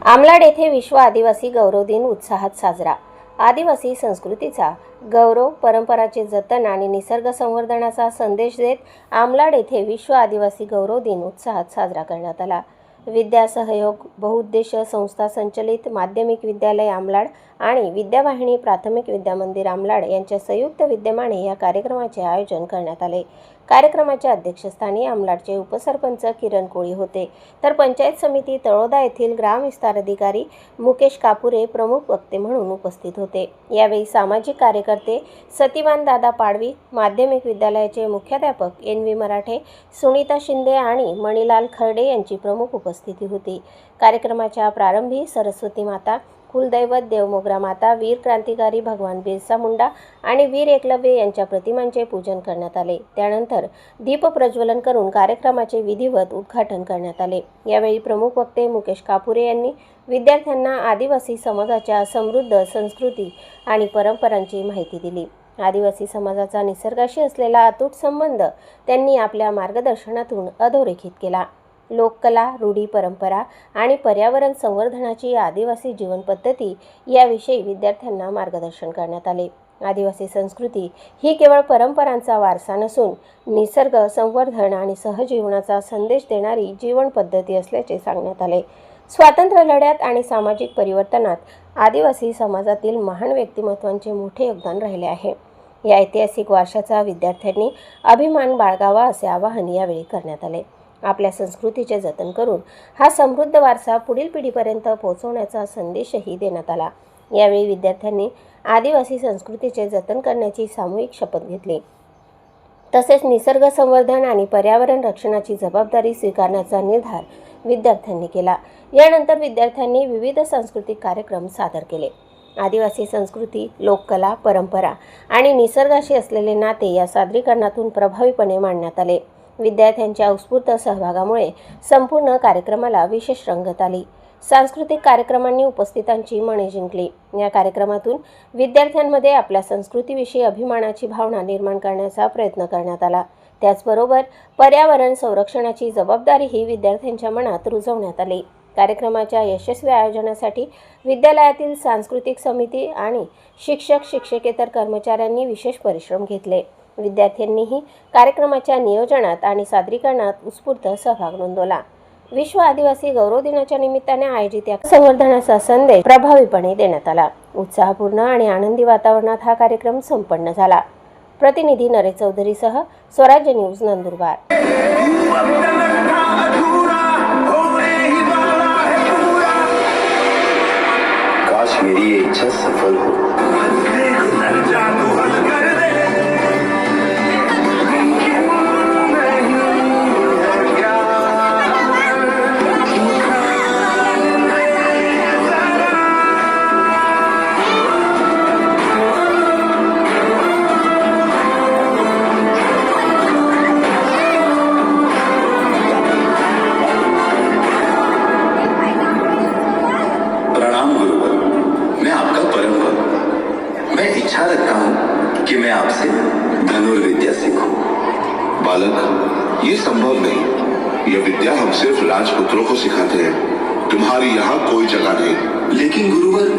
आमलाड येथे विश्व आदिवासी गौरव दिन उत्साहात साजरा। आदिवासी संस्कृतीचा गौरव, परंपराचे जतन आणि निसर्ग संवर्धनाचा संदेश देत आमलाड येथे विश्व आदिवासी गौरव दिन उत्साहात साजरा करण्यात आला। विद्या सहयोग बहुउद्देशीय संस्था संचलित माध्यमिक विद्यालय आमलाड आणि विद्यावाहिनी प्राथमिक विद्या मंदिर आमलाड यांच्या संयुक्त विद्यमाने या कार्यक्रमाचे आयोजन करण्यात आले। कार्यक्रमाच्या अध्यक्षस्थानी आमलाडचे उपसरपंच किरण कोळी होते, तर पंचायत समिती तळोदा येथील ग्राम विस्तार अधिकारी मुकेश कापुरे प्रमुख वक्ते म्हणून उपस्थित होते। यावेळी सामाजिक कार्यकर्ते सतीवान दादा पाडवी, माध्यमिक विद्यालयाचे मुख्याध्यापक NV मराठे, सुनीता शिंदे आणि मणिलाल खर्डे यांची प्रमुख उपस्थिती होती। कार्यक्रमाच्या प्रारंभी सरस्वती माता, कुलदैवत देवमोगरा माता, वीर क्रांतिकारी भगवान बिरसा मुंडा आणि वीर एकलव्य यांच्या प्रतिमांचे पूजन करण्यात आले। त्यानंतर दीप प्रज्वलन करून कार्यक्रमाचे विधिवत उद्घाटन करण्यात आले। यावेळी प्रमुख वक्ते मुकेश कापुरे यांनी विद्यार्थ्यांना आदिवासी समाजाच्या समृद्ध संस्कृती आणि परंपरांची माहिती दिली। आदिवासी समाजाचा निसर्गाशी असलेला अतूट संबंध त्यांनी आपल्या मार्गदर्शनातून अधोरेखित केला। लोककला, रूढी, परंपरा आणि पर्यावरण संवर्धनाची आदिवासी जीवन पद्धती याविषयी विद्यार्थ्यांना मार्गदर्शन करण्यात आले। आदिवासी संस्कृती ही केवळ परंपरांचा वारसा नसून निसर्ग संवर्धन आणि सहजीवनाचा संदेश देणारी जीवन पद्धती असल्याचे सांगण्यात आले। स्वातंत्र्य लढ्यात आणि सामाजिक परिवर्तनात आदिवासी समाजातील महान व्यक्तिमत्वांचे मोठे योगदान राहिले आहे। या ऐतिहासिक वारशाचा विद्यार्थ्यांनी अभिमान बाळगावा असे आवाहन यावेळी करण्यात आले। आपल्या संस्कृतीचे जतन करून हा समृद्ध वारसा पुढील पिढीपर्यंत पोहोचवण्याचा संदेशही देण्यात आला। यावेळी विद्यार्थ्यांनी आदिवासी संस्कृतीचे जतन करण्याची सामूहिक शपथ घेतली, तसेच निसर्ग संवर्धन आणि पर्यावरण रक्षणाची जबाबदारी स्वीकारण्याचा निर्धार विद्यार्थ्यांनी केला। यानंतर विद्यार्थ्यांनी विविध सांस्कृतिक कार्यक्रम सादर केले। आदिवासी संस्कृती, लोककला, परंपरा आणि निसर्गाशी असलेले नाते या सादरीकरणातून प्रभावीपणे मांडण्यात आले। विद्यार्थ्यांच्या उत्स्फूर्त सहभागामुळे संपूर्ण कार्यक्रमाला विशेष रंगत आली। सांस्कृतिक कार्यक्रमांनी उपस्थितांची मने जिंकली। या कार्यक्रमातून विद्यार्थ्यांमध्ये आपल्या संस्कृतीविषयी अभिमानाची भावना निर्माण करण्याचा प्रयत्न करण्यात आला। त्याचबरोबर पर्यावरण संरक्षणाची जबाबदारीही विद्यार्थ्यांच्या मनात रुजवण्यात आली। कार्यक्रमाच्या यशस्वी आयोजनासाठी विद्यालयातील सांस्कृतिक समिती आणि शिक्षक, शिक्षकेतर कर्मचाऱ्यांनी विशेष परिश्रम घेतले। विद्यार्थ्यांनीही कार्यक्रमाच्या नियोजनात आणि सादरीकरणात उत्स्फूर्त सहभाग नोंदवला। विश्व आदिवासी गौरव दिनाच्या निमित्ताने आयोजित या संवर्धनाचा संदेश प्रभावीपणे देण्यात आला। उत्साहपूर्ण आणि आनंदी वातावरणात हा कार्यक्रम संपन्न झाला। प्रतिनिधी नरेश चौधरीसह स्वराज्य न्यूज नंदुरबार। काश मेरी ये इच्छा सफल हो। मैं इच्छा रखता हूं कि मैं आपसे धनुर्विद्या सीखूं। बालक, ये संभव नहीं। यह विद्या हम सिर्फ राजपुत्रों को सिखाते हैं। तुम्हारी यहाँ कोई जगह नहीं। लेकिन गुरुवर,